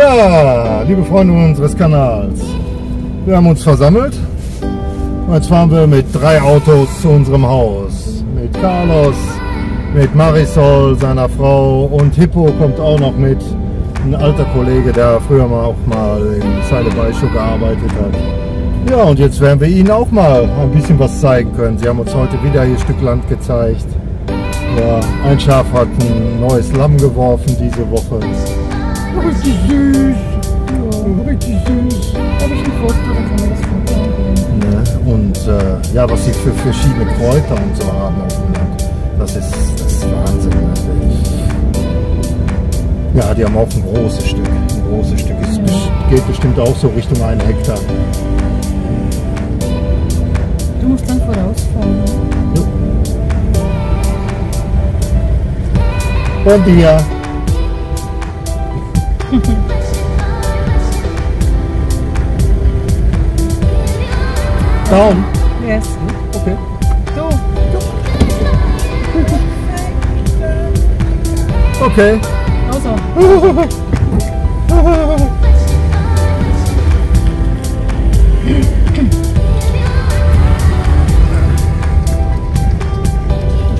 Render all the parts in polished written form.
Ja, liebe Freunde unseres Kanals, wir haben uns versammelt und jetzt fahren wir mit 3 Autos zu unserem Haus. Mit Carlos, mit Marisol, seiner Frau, und Hippo kommt auch noch mit. Ein alter Kollege, der früher auch mal in Seile Beischow gearbeitet hat. Ja, und jetzt werden wir Ihnen auch mal ein bisschen was zeigen können. Sie haben uns heute wieder hier ein Stück Land gezeigt. Ja, ein Schaf hat ein neues Lamm geworfen diese Woche. Richtig süß. Ja, richtig süß. Habe ich ein Foto, dann kann man das Foto angehen. Ne? Und ja, was sie für verschiedene Kräuter und so haben auf dem Land, das ist Wahnsinn. Ne? Ja, die haben auch ein großes Stück. Ein großes Stück. Es geht bestimmt auch so Richtung 1 Hektar. Du musst dann vorausfahren. Ne? Bon dia. Down. Yes. Okay. Du. Okay. Also.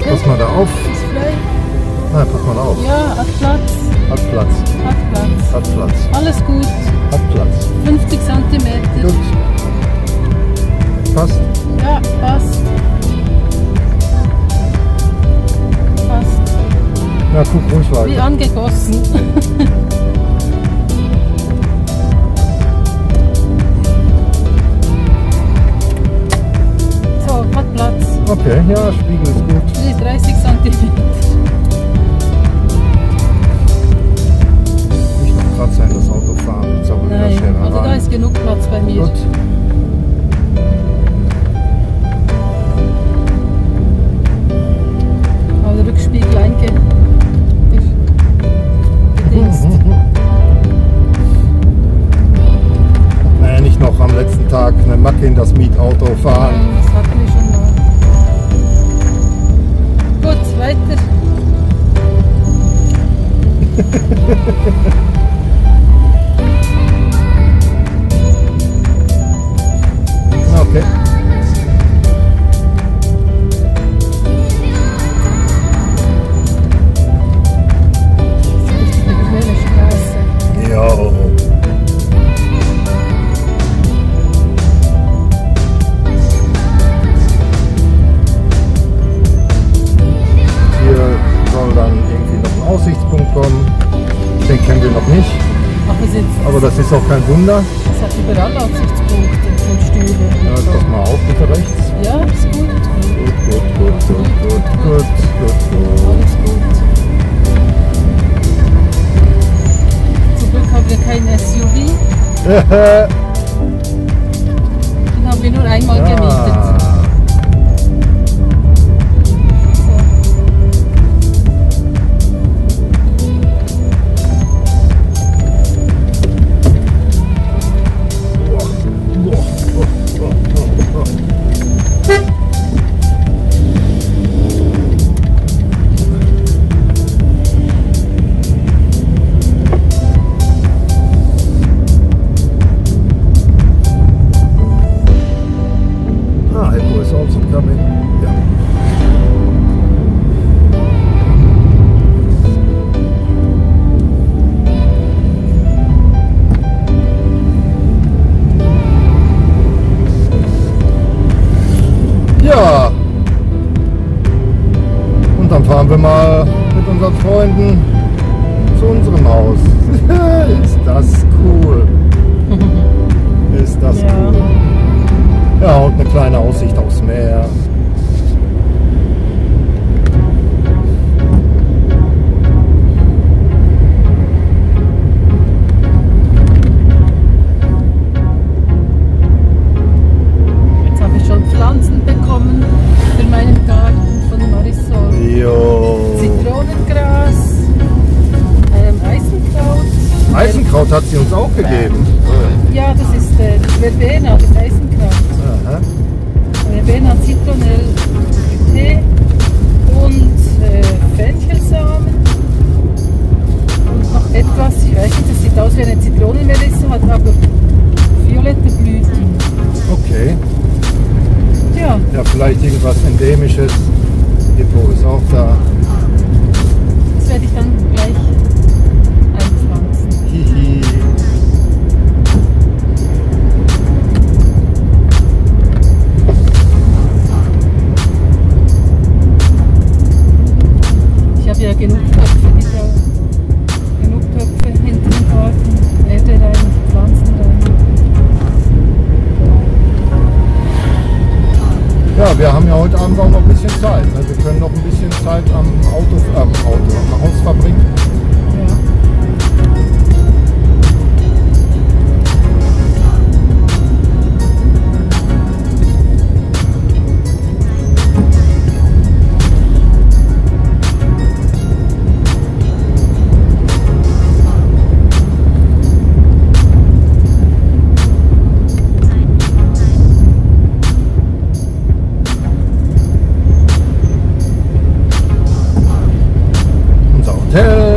Pass mal da auf. Ist frei. Nein, pass mal auf. Ja, hat Platz. Hat Platz. Hat Platz. Hat Platz. Alles gut. Hat Platz. 50 cm. Gut. Passt. Ja, passt. Passt. Ja, guck ruhig Wie weiter. angegossen. So, hat Platz. Okay, ja, Spiegel ist gut. Nee, 30 cm. Nicht noch Kratzer in das Auto fahren. Jetzt aber wieder Nein, schneller also da rein. ist genug Platz bei mir. Gut. Aber der Rückspiegel eingedingst. Naja, nicht noch am letzten Tag eine Macke in das Mietauto fahren. Nein, das hatten wir schon mal. Gut, weiter. Okay. Das ist eine schöne Straße. Jo. Hier soll dann irgendwie noch ein Aussichtspunkt kommen. Den kennen wir noch nicht, aber das ist auch kein Wunder. Es hat überall Aussichtspunkte und Stühle. Ja, Und so. pass mal auf, bitte rechts. Ja, ist gut. Gut. Alles gut. Zum Glück haben wir kein SUV. Den haben wir nur einmal gemietet. Hippo is also coming. Ja. Ja. Und dann fahren wir mal mit unseren Freunden zu unserem Haus. Ist das cool. Ist das Ja. cool. Ja, und eine kleine Aussicht aufs Meer. Jetzt habe ich schon Pflanzen bekommen für meinen Garten von Marisol. Jo. Zitronengras, Eisenkraut. Eisenkraut hat sie uns auch gegeben. Ja, das ist Verbena, das Eisenkraut. Aha. Verbena, Zitronell, Tee und Fenchelsamen. Und noch etwas, ich weiß nicht, das sieht aus wie eine Zitronenmelisse, hat aber violette Blüten. Okay. Ja, Ja, vielleicht irgendwas Endemisches. Hippo ist auch da. das werde ich dann gleich einpflanzen. Hihi. Ich habe ja genug Töpfe, genug Töpfe hinten im Garten. Erde rein, Pflanzen rein. Ja, wir haben ja heute Abend auch noch ein bisschen Zeit. Ne? Wir können noch ein bisschen Zeit am Haus verbringen. Ja. Unser Hotel.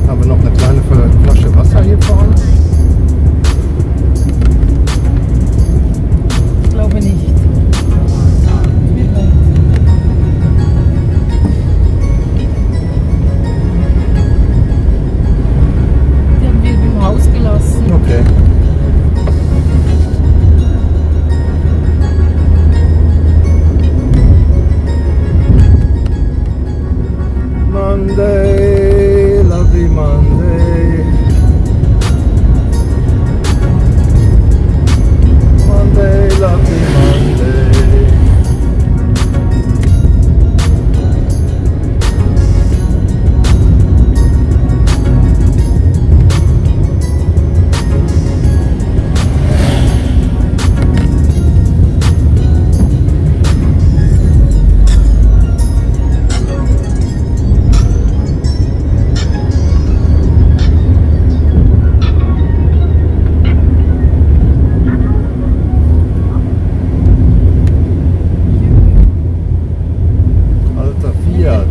Haben wir noch eine kleine Flasche Wasser hier vorne? Ich glaube nicht. Tut mir leid. Die haben wir im Haus gelassen. Okay. Monday, lovely Monday. Monday, lovely Monday. Alter Fiat.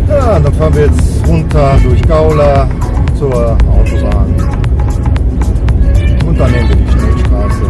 Ja, dann fahren wir jetzt runter durch Gaular zur Autobahn. Und dann nehmen wir die Schnellstraße.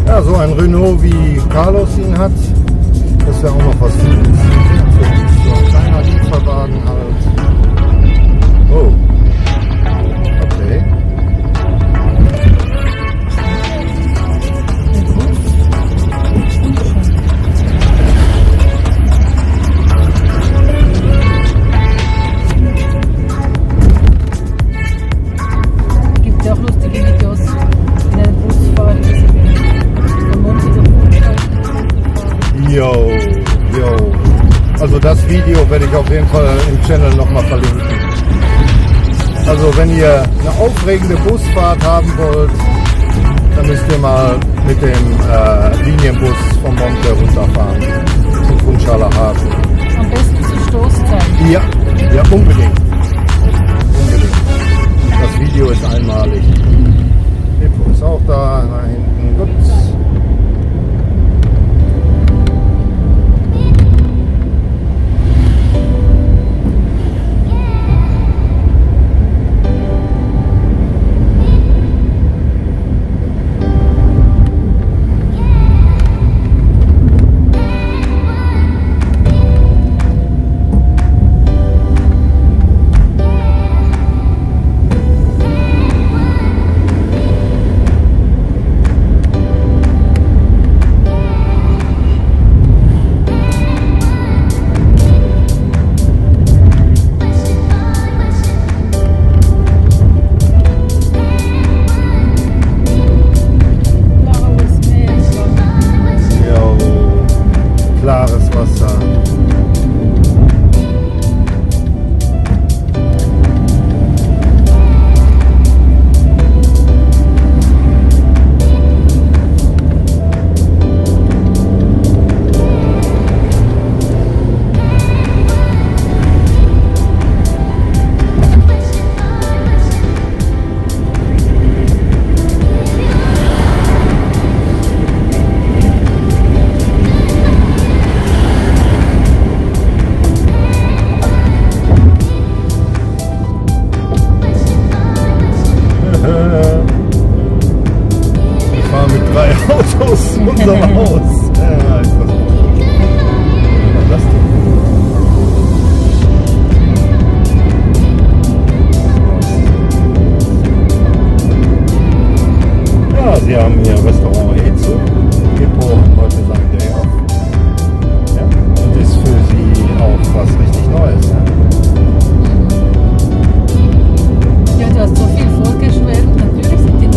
Ja, so ein Renault wie Carlos ihn hat, das wäre auch noch was für uns. So ein kleiner Lieferwagen halt. Oh. Okay. Gibt ja auch lustige Videos in der Busfahrt. Von Monti nach Fulda. Yo, yo. Also das Video werde ich auf jeden Fall im Channel nochmal verlinken. Also wenn ihr eine aufregende Busfahrt haben wollt, dann müsst ihr mal mit dem Linienbus vom Monte runterfahren zum Funchal Hafen. Am besten zur Stoßzeit. Ja, ja, unbedingt. Unbedingt. Das Video ist einmalig. Depot ist auch da hinten. Gut. Klares Wasser. Wir fahren mit 3 Autos zu unserem Haus. Ja, ist das gut. Was ist das denn? Ja, sie haben hier Restaurant Ezo. Depot hat heute seinen Day off. Ja, und ist für sie auch was richtig Neues. Ja? Ja, du hast so viel vorgeschwärmt, natürlich sind die neu.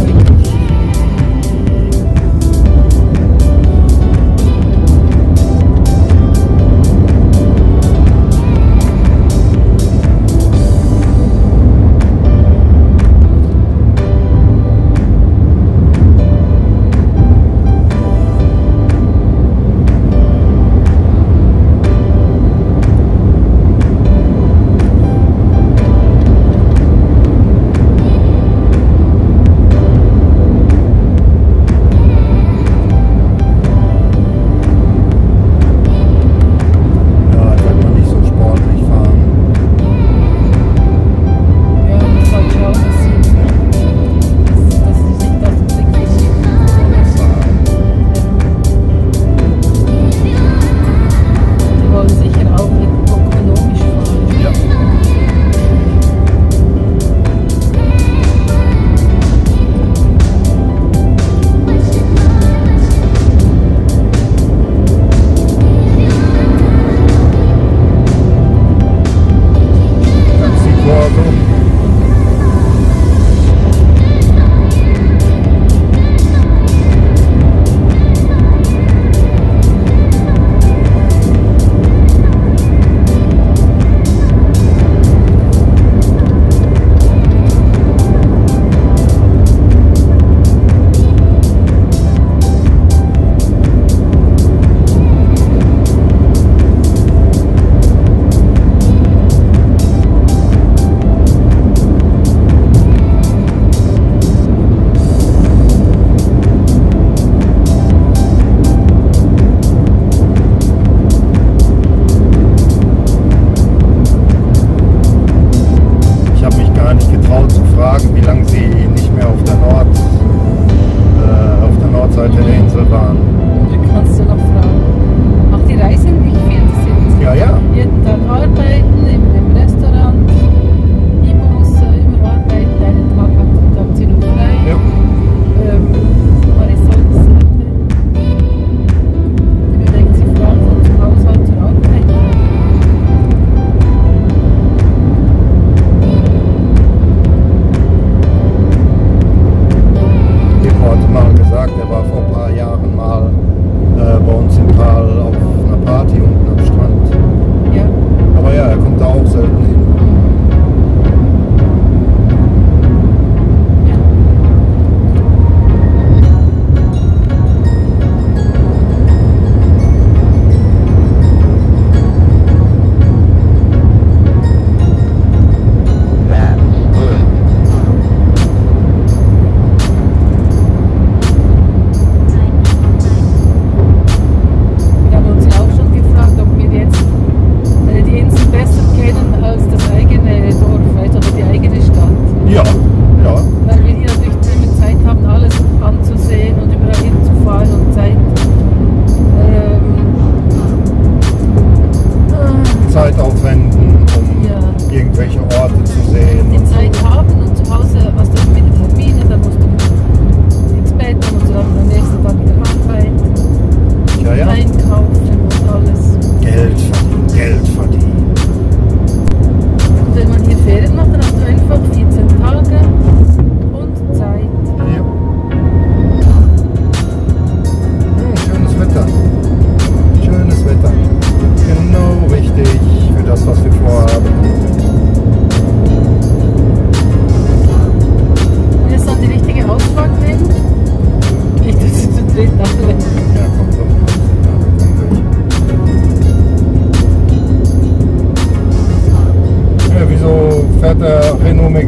bei uns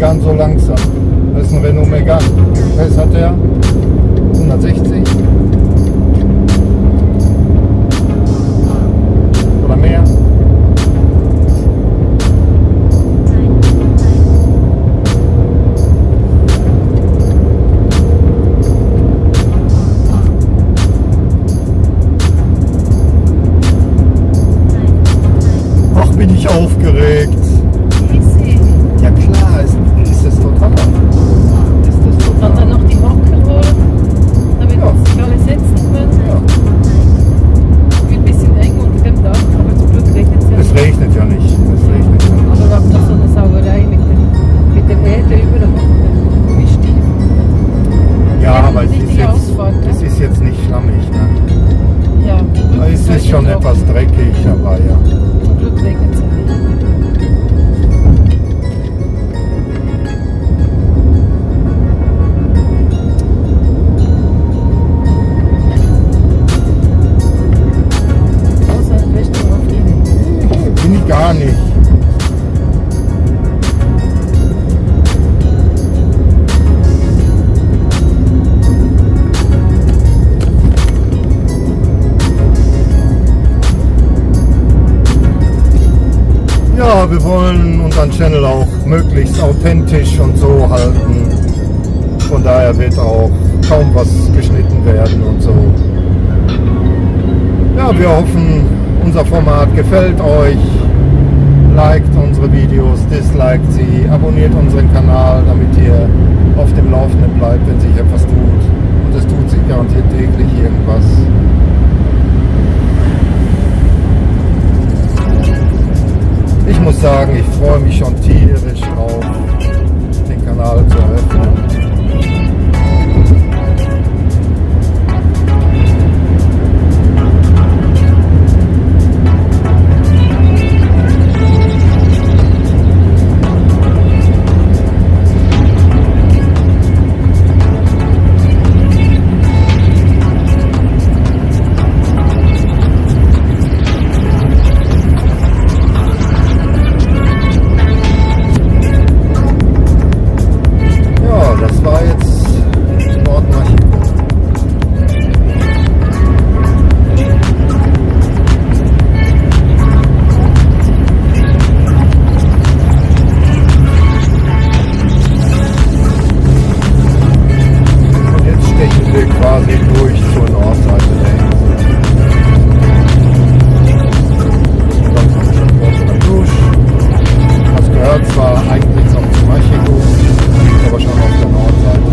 Megane so langsam. Das ist ein Renault Megane. Was hat der? 160? Oder mehr? Ach, bin ich aufgeregt. Easy. Ja klar, ist das total. Ist das total. Und dann noch die Hocker holen, damit Ja. sich alle setzen können. Ja. Ein bisschen eng unter dem Dach, aber zum Glück regnet es ja Es nicht. regnet ja nicht. Es regnet ja nicht. Aber wir haben noch so eine Sauerei mit der Erde über dem Gummistiefel. Ja, Ja, aber es richtig ist, jetzt, Ausfahrt, ne? es ist jetzt nicht schlammig. Ne? Ja, zum Glück Es ist schon trocken. etwas dreckig, aber ja. Zum Glück regnet es ja nicht. Außer ein Wäschung auf die. Bin ich gar nicht. Ja, wir wollen unseren Channel auch möglichst authentisch und so halten. Von daher wird auch kaum was geschnitten werden und so. Ja, wir hoffen, unser Format gefällt euch. Liked unsere Videos, disliked sie, abonniert unseren Kanal, damit ihr auf dem Laufenden bleibt, wenn sich etwas tut. Und es tut sich garantiert täglich irgendwas. Ich muss sagen, ich freue mich schon tierisch drauf, den Kanal zu eröffnen. Das war jetzt Nordmexiko. Und jetzt stechen wir quasi durch zur Nordseite der Insel. Und dann kommt schon Porto La Cruz. Das gehört zwar eigentlich noch zu Mexiko, liegt aber schon auf der Nordseite.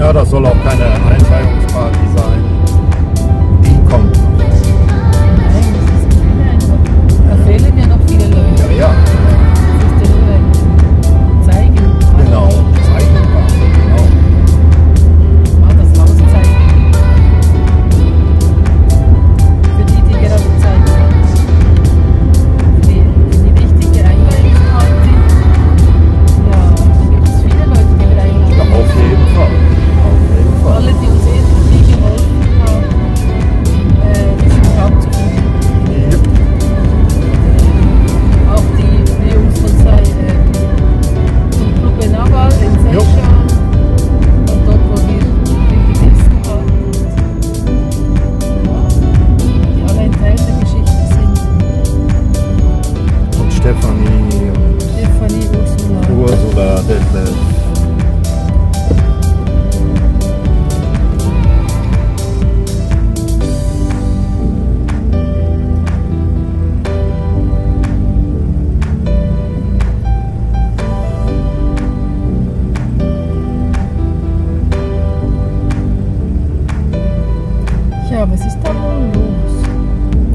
Ja, das soll auch keine Einweihungsparty sein. Die kommt noch. Nein, das ist keine einfach. Da fehlen ja noch viele Leute. Ja, ja, Das ist ja nur ein Zeigen. genau. Zeichenbar. Genau. Mal das Haus zeigen. Für die, die gerade Zeit haben. Für die wichtige Einweihungsparty. Ja, da gibt es viele Leute, die wir Ja, einladen. auf jeden Fall. Auf jeden Fall. Alle, die uns irgendwie geholfen haben, diesen Raum zu finden. Ja. Auch die Jungs von vom Club Benaval in Jo. Seychellen und dort, wo wir gegessen haben. Ja, die alle ein Teil der Geschichte sind. Und Stefanie Stefanie, Ursula. und Ursula, Detlef. Ja, was ist da wohl los?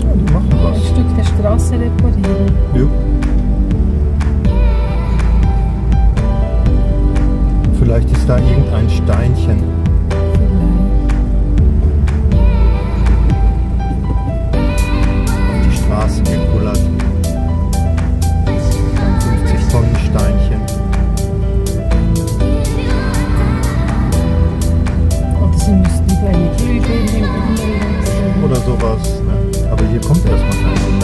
Ja, die machen Ein was. Stück der Straße reparieren. Ja. Vielleicht ist da irgendein Steinchen. Auf die Straße gekullert. Ein 50-Tonnen-Steinchen. Oder sie müssten die kleine Glühbirne in den Umwelt. Oder sowas. Ne? Aber hier kommt erstmal kein Ding.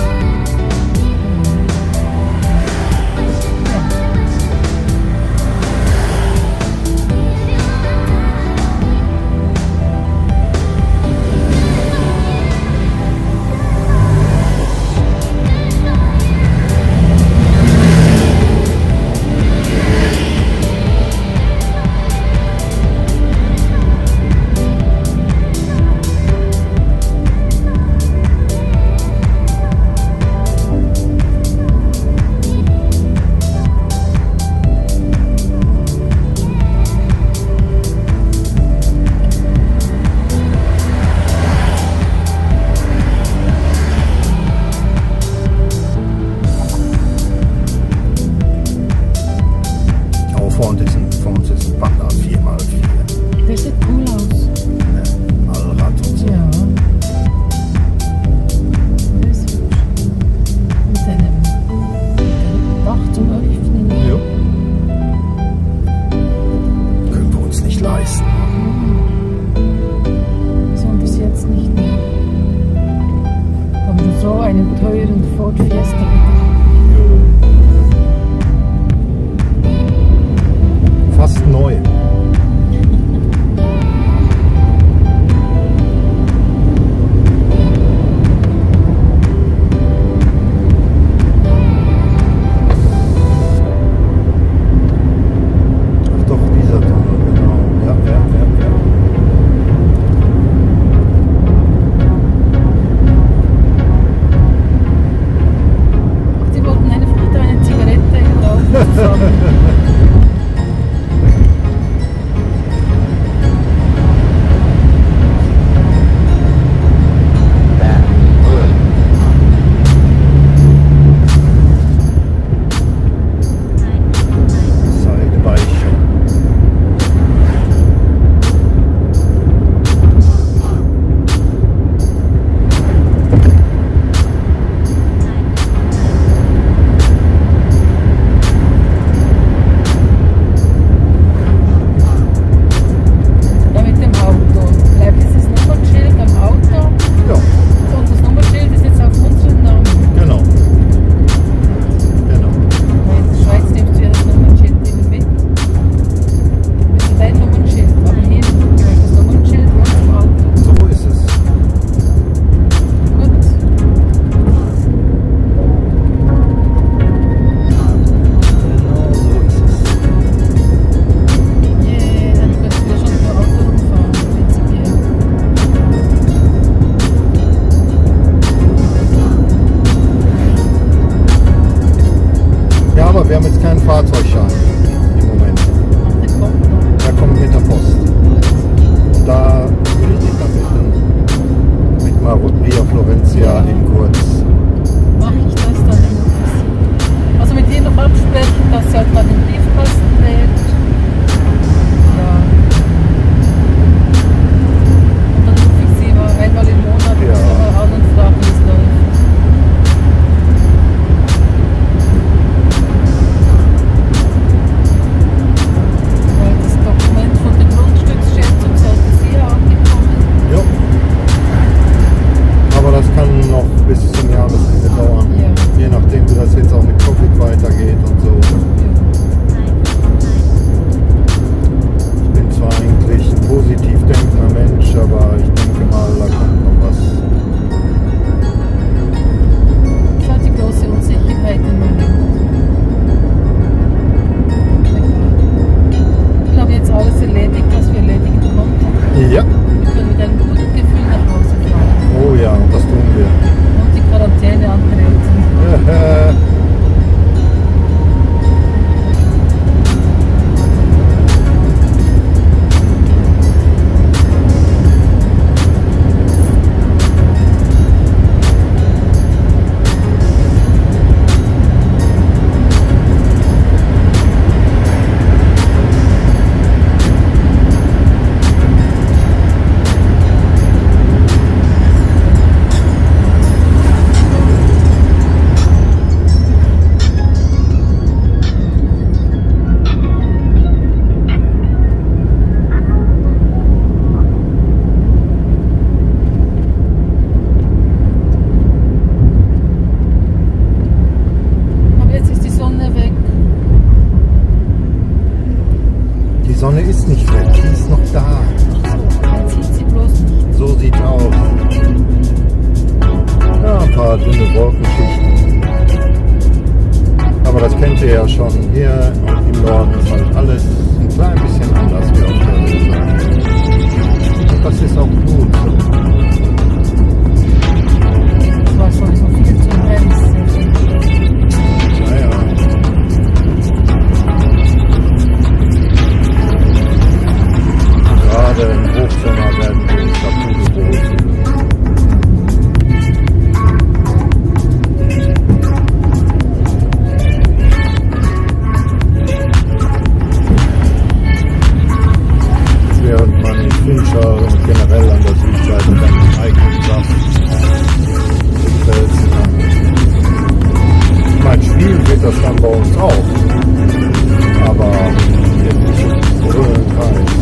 Vor uns ist ein Panda 4x4. Der sieht cool aus. Ne? Allrad und so. Ja. Das ist hübsch. Mit einem Dach zum Öffnen. Ja. Können wir uns nicht leisten. Besonders jetzt nicht mehr. Aber so einen teuren Ford Fiesta. Fast neu. Ach doch, dieser Tunnel, genau. Ja, ja, ja, ja. Ja. Wir können mit einem guten Gefühl nach Hause fahren Oh ja, das tun wir. und die Quarantäne antreten. Aber jetzt ist die Sonne weg. Die Sonne ist nicht weg, die ist noch da. Man sieht sie bloß nicht. So sieht's aus. Ja, ein paar dünne Wolkenschichten. Aber das kennt ihr ja schon. Hier im Norden ist halt alles ein klein bisschen anders wie auf der Welt. Und das ist auch gut so. Es war sowieso viel zu heiß. Naja. Gerade im Hochsommer werden wir uns da pudelwohl fühlen. Während man in Funchal und generell an der Südseite dann den eigenen Saft im Felsen hat. Ich meine, schwül wird das dann bei uns auch. Aber jetzt nicht so brüllend heiß.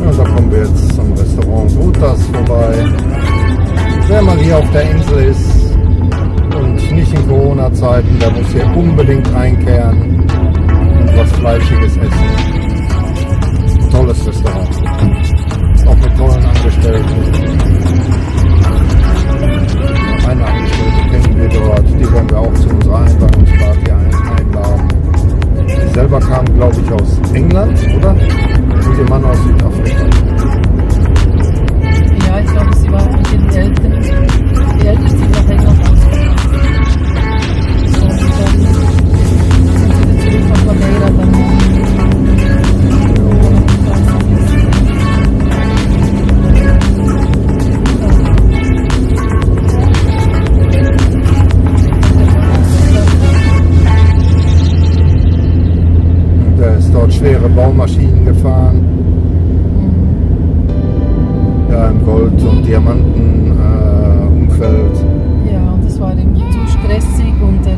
Ja, da kommen wir jetzt am Restaurant Brutas vorbei. Wer mal hier auf der Insel ist und nicht in Corona-Zeiten, der muss hier unbedingt einkehren und was Fleischiges essen. Tolles Restaurant. Auch mit tollen Angestellten. Eine Angestellte kennen wir dort, die werden wir auch zu unserer Einweihungsparty einladen. Sie selber kam, glaube ich, aus England, oder? Und ihr Mann aus Südafrika. Ja, ich glaube, sie war mit den Eltern. Die Eltern sind nach England ausgegangen. Und dann sind sie zurück nach Madeira dann. Und er ist dort schwere Baumaschinen gefahren. Ja, im Gold- und Diamanten-Umfeld. Ja, und das war ihm zu stressig und er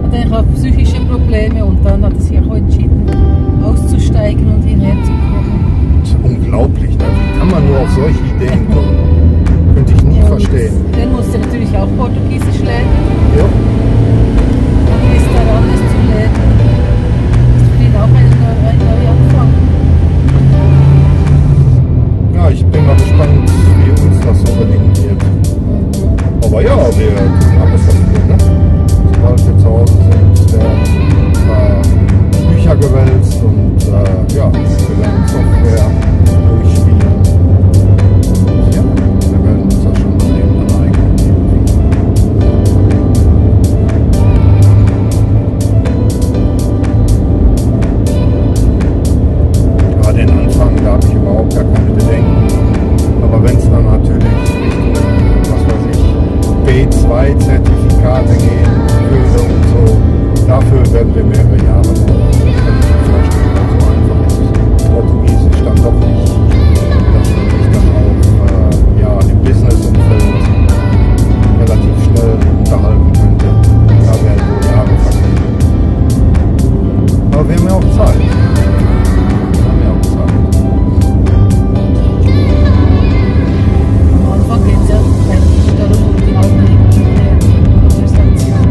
hat eigentlich auch psychische Probleme und dann hat er sich auch entschieden, auszusteigen und hierher zu kommen. Das ist unglaublich, ne? Wie kann man nur auf solche Ideen kommen? Könnte ich nie verstehen. Dann musste natürlich auch Portugiesisch lernen, Ja. und ist daran, es zu lernen. Das ist für ihn auch ein Neuanfang. Ja, ich bin mal gespannt, wie uns das so gelingen wird. Aber ja, wir tun alles dafür, ne? Sobald wir zu Hause sind, werden ein paar Bücher gewälzt und ja, wir werden Software durchspielen. Und ja, wir werden uns da schon mal eben aneignen. Ja, den Anfang, da habe ich überhaupt gar keine Bedenken. Aber wenn es dann natürlich Richtung, was weiß ich, B2-Zertifikate gehen würde und so, dafür werden wir mehrere Jahre brauchen. Das kann ich mir vorstellen. So einfach ist Portugiesisch dann doch nicht, dass man sich dann auch ja, im Business-Umfeld relativ schnell unterhalten könnte. Da werden wohl Jahre vergehen. Aber wir haben ja auch Zeit. Am Anfang geht es ja eigentlich darum, die Aufregung der Konversation.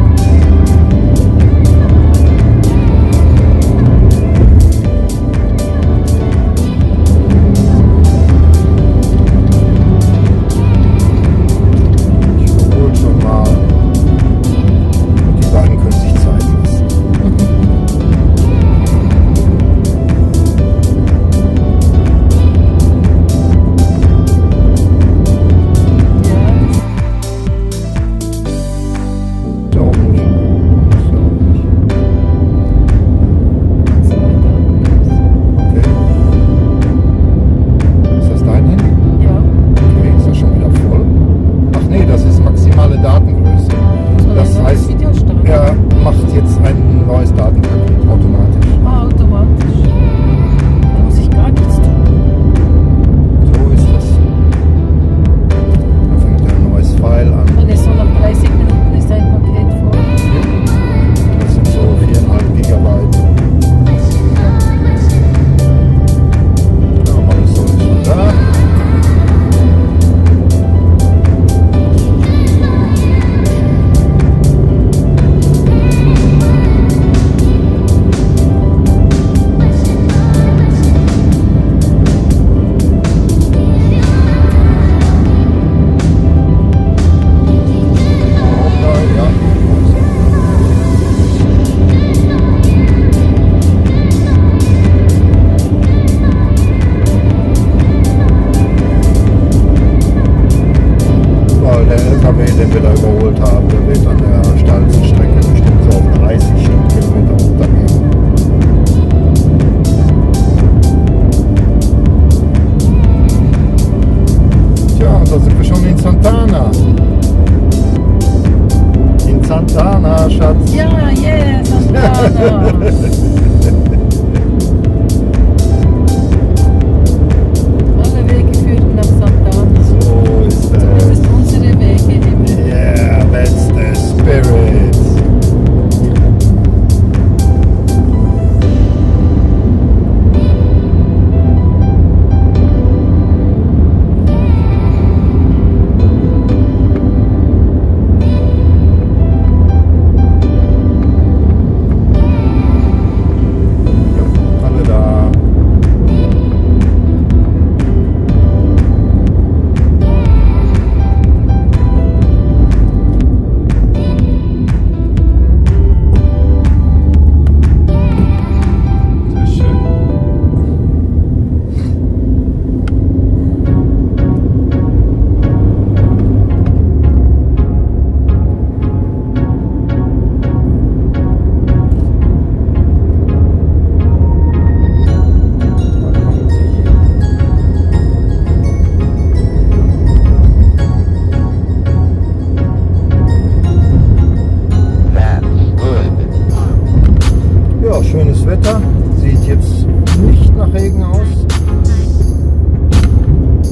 schönes Wetter. Sieht jetzt nicht nach Regen aus.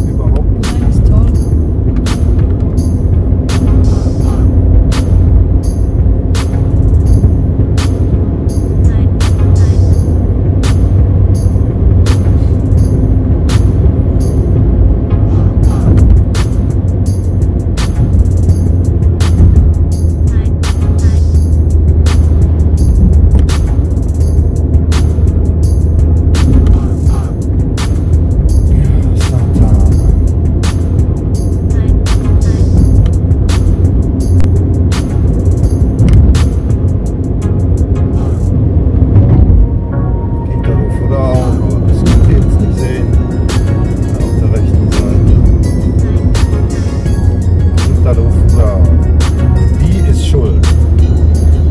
Überhaupt nicht. Nein, ist toll.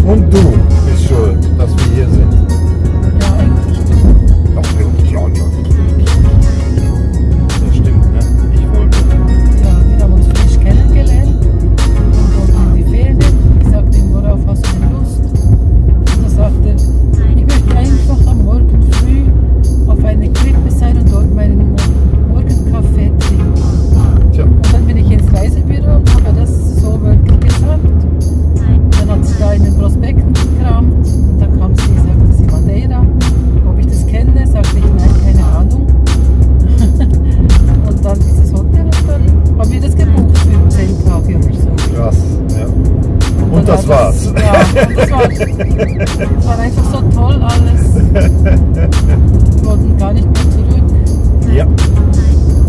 Und du bist schuld, dass wir hier sind. Ja, eigentlich. Doch, ja. Das stimmt, ne? Ich wollte. Ja, wir haben uns frisch kennengelernt und wollten in die Ferien. Ich sagte ihm, worauf hast du denn Lust? Und er sagte, ich möchte einfach am Morgen früh auf einer Klippe sein und dort meinen Morgenkaffee trinken. Tja. Und dann bin ich ins Reisebüro und habe das so wirklich gesagt. Dann hat sie da in den Prospekten gekramt und dann kam sie, sagte sie Madeira. Ob ich das kenne, sagte ich, nein, keine Ahnung. Und dann dieses Hotel und dann haben wir das gebucht für 10 Tage oder so. Krass, ja. Und dann das war war's. Ja, und das war einfach so toll alles. Wir wollten gar nicht mehr zurück. Ja.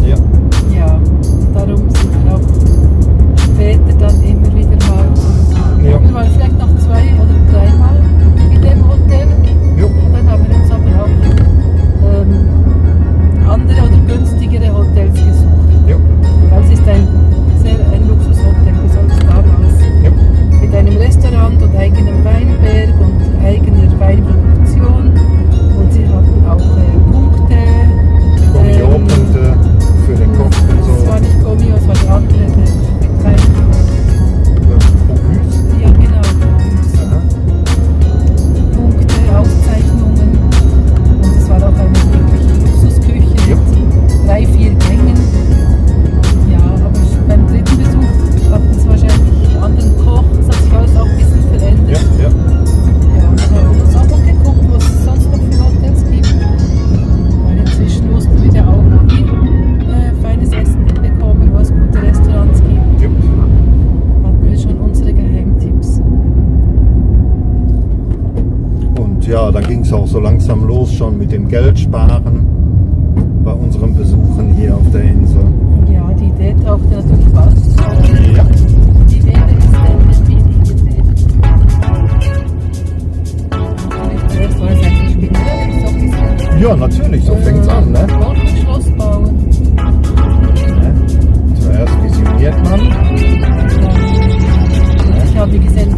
Ja. Ja, darum sind wir auch später dann immer wieder mal Ja. wir waren vielleicht noch 2 oder 3 Mal in dem Hotel. Jo. Und dann haben wir uns aber auch andere oder günstigere Hotels gesucht. Ja. Weil es ist ein Luxushotel, besonders damals. Ja. Mit einem Restaurant und eigenem Weinberg und eigener Weinproduktion. Und sie hatten auch Punkte. Punkte für den Kopf und Es so. war nicht Gomio, es war der andere, der mit Wein. Bocuse. Ja, genau. Aha. Punkte, Auszeichnungen. Und es war auch eine wirkliche Luxusküche Ja. mit 3, 4 Gängen. Ja, aber beim dritten Besuch hatten sie wahrscheinlich einen anderen Koch. Das hat sich alles auch ein bisschen verändert. Ja, ja. Ja, und dann haben wir uns auch noch geguckt, was es sonst noch für Hotels gibt. Weil inzwischen mussten wir ja auch noch viel feines Essen hinbekommen, wo es gute Restaurants gibt. Ja. Hatten wir schon unsere Geheimtipps. Und ja, dann ging es auch so langsam los schon mit dem Geldsparen bei unseren Besuchen hier auf der Insel. Ja, die Idee tauchte natürlich bald auf. Ja. Die Idee ist Airbnb-Idee. Natürlich zuerst soll es eigentlich spinnerisch, so ein bisschen. Ja, natürlich, so fängt's an, ne? Wolkenschloss bauen. Zuerst visioniert man. Ich habe gesehen,